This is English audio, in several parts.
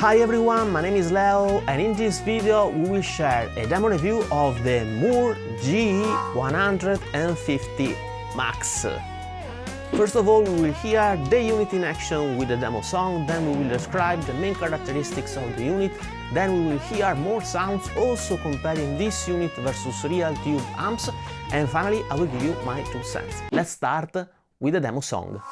Hi everyone, my name is Leo and in this video we will share a demo review of the Mooer GE 150 Max. First of all, we will hear the unit in action with the demo song, then we will describe the main characteristics of the unit, then we will hear more sounds also comparing this unit versus real tube amps, and finally I will give you my 2 cents. Let's start with the demo song.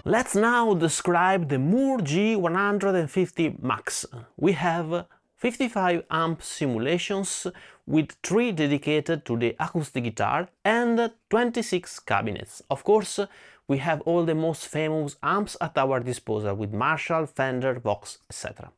Let's now describe the Mooer GE 150 Max. We have 55 amp simulations with 3 dedicated to the acoustic guitar and 26 cabinets. Of course, we have all the most famous amps at our disposal with Marshall, Fender, Vox, etc.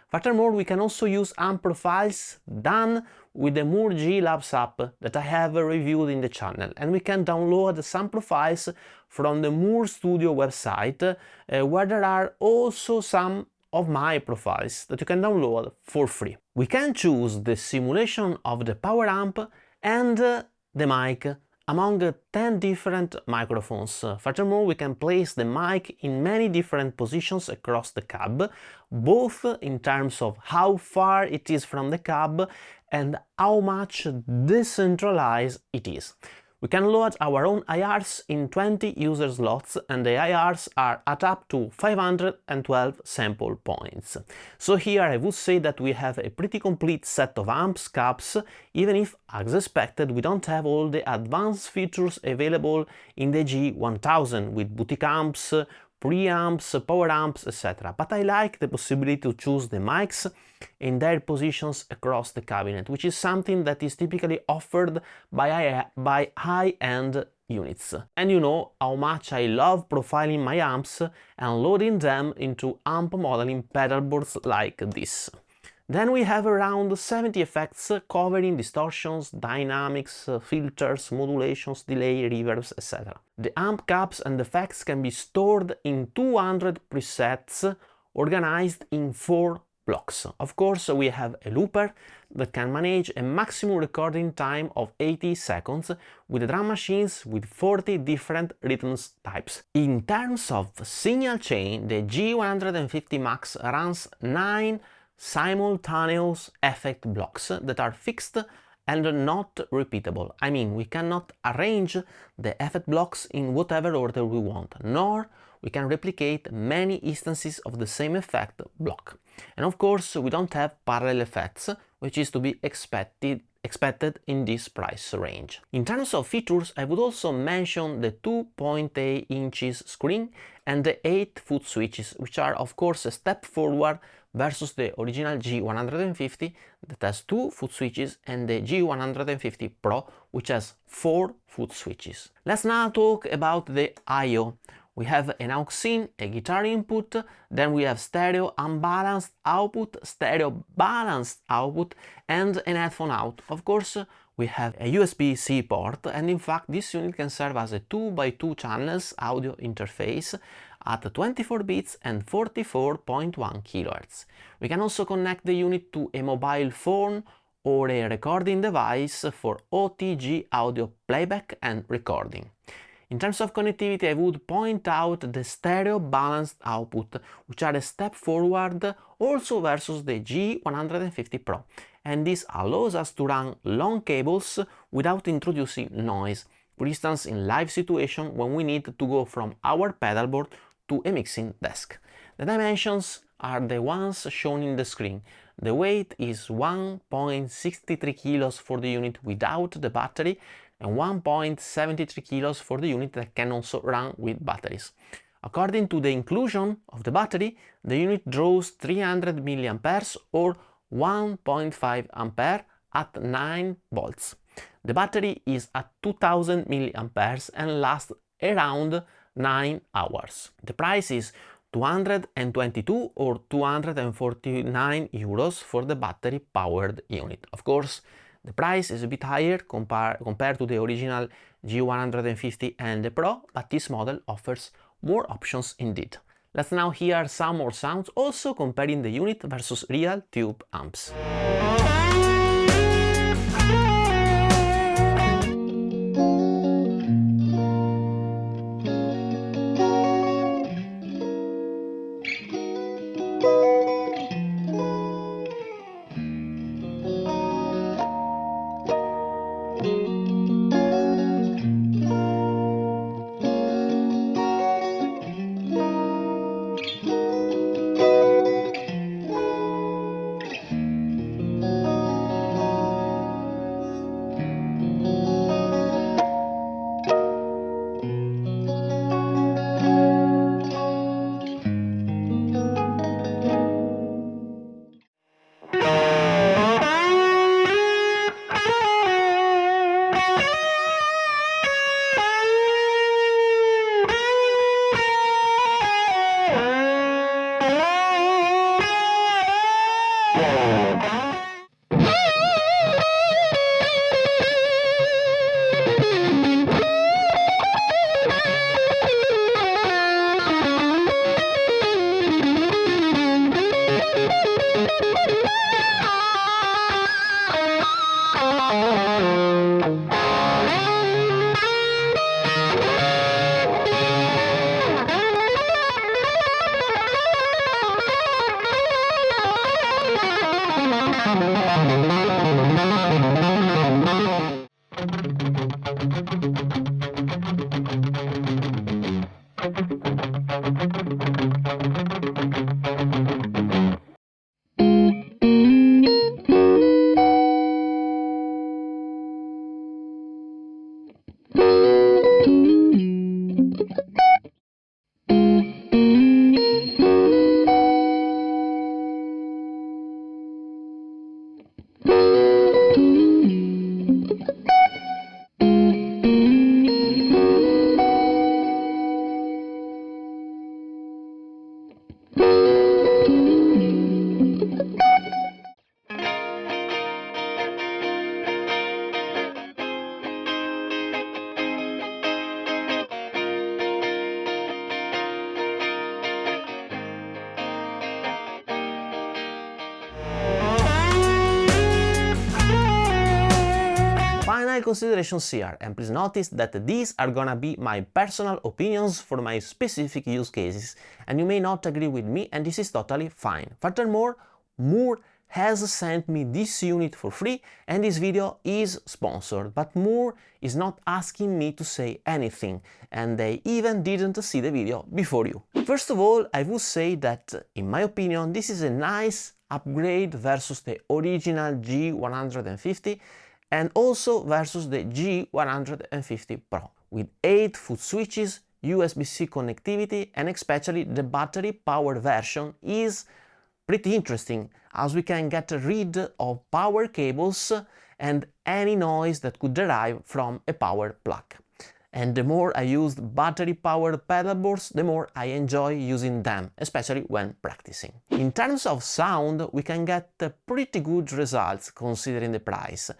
Furthermore, we can also use amp profiles done with the Mooer GE Labs app that I have reviewed in the channel, and we can download some profiles from the Mooer Studio website where there are also some of my profiles that you can download for free. We can choose the simulation of the power amp and the mic among 10 different microphones. Furthermore, we can place the mic in many different positions across the cab, both in terms of how far it is from the cab and how much decentralized it is. We can load our own IRs in 20 user slots, and the IRs are at up to 512 sample points. So here I would say that we have a pretty complete set of amps, cabs, even if, as expected, we don't have all the advanced features available in the G1000 with boutique amps, preamps, power amps, etc. But I like the possibility to choose the mics in their positions across the cabinet, which is something that is typically offered by high-end units. And you know how much I love profiling my amps and loading them into amp modeling pedalboards like this. Then we have around 70 effects covering distortions, dynamics, filters, modulations, delay, reverbs, etc. The amp cabs and effects can be stored in 200 presets organized in 4 blocks. Of course, we have a looper that can manage a maximum recording time of 80 seconds with drum machines with 40 different rhythm types. In terms of signal chain, the G150 Max runs 9 simultaneous effect blocks that are fixed and not repeatable. I mean, we cannot arrange the effect blocks in whatever order we want, nor we can replicate many instances of the same effect block. And of course, we don't have parallel effects, which is to be expected in this price range. In terms of features, I would also mention the 2.8 inches screen and the 8 foot switches, which are of course a step forward versus the original G150 that has 2 foot switches and the G150 Pro, which has 4 foot switches. Let's now talk about the I/O. We have an aux in, a guitar input, then we have stereo unbalanced output, stereo balanced output, and an headphone out. Of course, we have a USB-C port, and in fact this unit can serve as a 2x2 channels audio interface at 24 bits and 44.1 kHz. We can also connect the unit to a mobile phone or a recording device for OTG audio playback and recording. In terms of connectivity, I would point out the stereo balanced output, which are a step forward also versus the G150 Pro, and this allows us to run long cables without introducing noise, for instance in live situation when we need to go from our pedalboard to a mixing desk. The dimensions are the ones shown in the screen. The weight is 1.63 kilos for the unit without the battery, and 1.73 kilos for the unit that can also run with batteries. According to the inclusion of the battery, the unit draws 300 mAh or 1.5 ampere at 9 volts. The battery is at 2000 mAh and lasts around 9 hours. The price is 222 or 249 euros for the battery powered unit. Of course, the price is a bit higher compared to the original G150 and the Pro, but this model offers more options indeed. Let's now hear some more sounds, also comparing the unit versus real tube amps. Final considerations here, and please notice that these are gonna be my personal opinions for my specific use cases, and you may not agree with me, and this is totally fine. Furthermore, Mooer has sent me this unit for free, and this video is sponsored, but Mooer is not asking me to say anything, and they even didn't see the video before you. First of all, I would say that, in my opinion, this is a nice upgrade versus the original G150 and also versus the G150 Pro, with 8 foot switches, USB-C connectivity, and especially the battery powered version is pretty interesting, as we can get rid of power cables and any noise that could derive from a power plug. And the more I use battery-powered pedalboards, the more I enjoy using them, especially when practicing. In terms of sound, we can get pretty good results considering the price,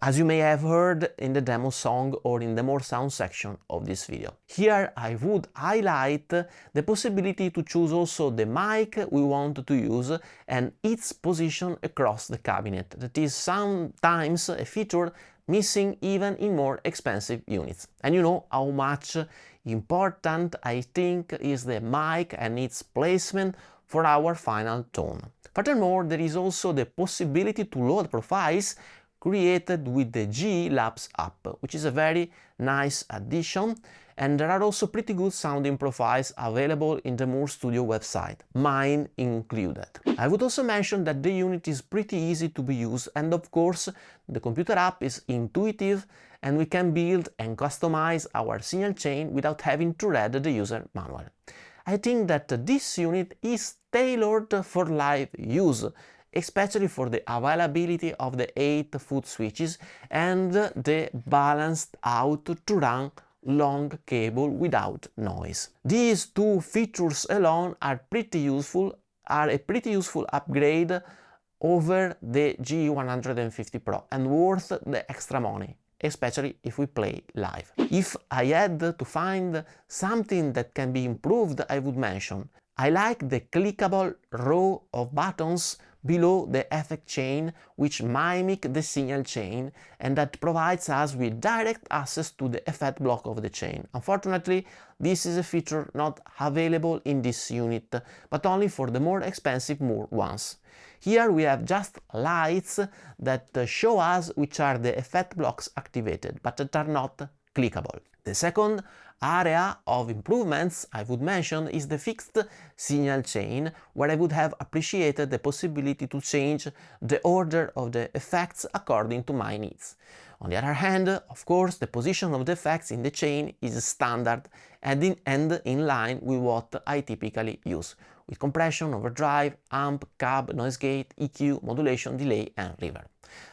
as you may have heard in the demo song or in the more sound section of this video. Here I would highlight the possibility to choose also the mic we want to use and its position across the cabinet. That is sometimes a feature missing even in more expensive units. And you know how much important I think is the mic and its placement for our final tone. Furthermore, there is also the possibility to load profiles created with the GE Labs app, which is a very nice addition, and there are also pretty good sounding profiles available in the Mooer Studio website, mine included. I would also mention that the unit is pretty easy to be used, and of course the computer app is intuitive and we can build and customize our signal chain without having to read the user manual. I think that this unit is tailored for live use, especially for the availability of the 8 foot switches and the balanced out to run long cable without noise. These two features alone are a pretty useful upgrade over the G150 Pro and worth the extra money, especially if we play live. If I had to find something that can be improved, I would mention I like the clickable row of buttons below the effect chain, which mimic the signal chain and that provides us with direct access to the effect block of the chain. Unfortunately, this is a feature not available in this unit, but only for the more expensive Mooer ones. Here we have just lights that show us which are the effect blocks activated, but that are not clickable. The second area of improvements I would mention is the fixed signal chain, where I would have appreciated the possibility to change the order of the effects according to my needs. On the other hand, of course, the position of the effects in the chain is standard and in line with what I typically use, with compression, overdrive, amp, cab, noise gate, EQ, modulation, delay and reverb.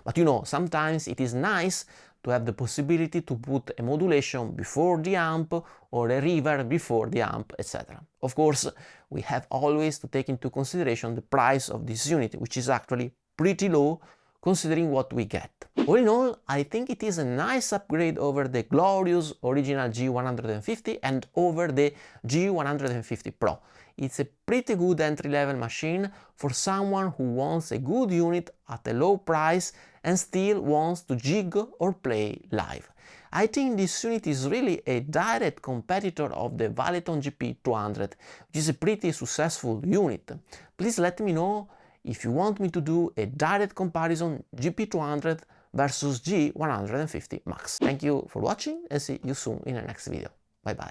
But you know, sometimes it is nice to have the possibility to put a modulation before the amp or a reverb before the amp, etc. Of course, we have always to take into consideration the price of this unit, which is actually pretty low considering what we get. All in all, I think it is a nice upgrade over the glorious original G150 and over the G150 Pro. It's a pretty good entry-level machine for someone who wants a good unit at a low price and still wants to jig or play live. I think this unit is really a direct competitor of the Valeton GP200, which is a pretty successful unit. Please let me know if you want me to do a direct comparison GP200 versus G150 Max. Thank you for watching and see you soon in the next video. Bye bye.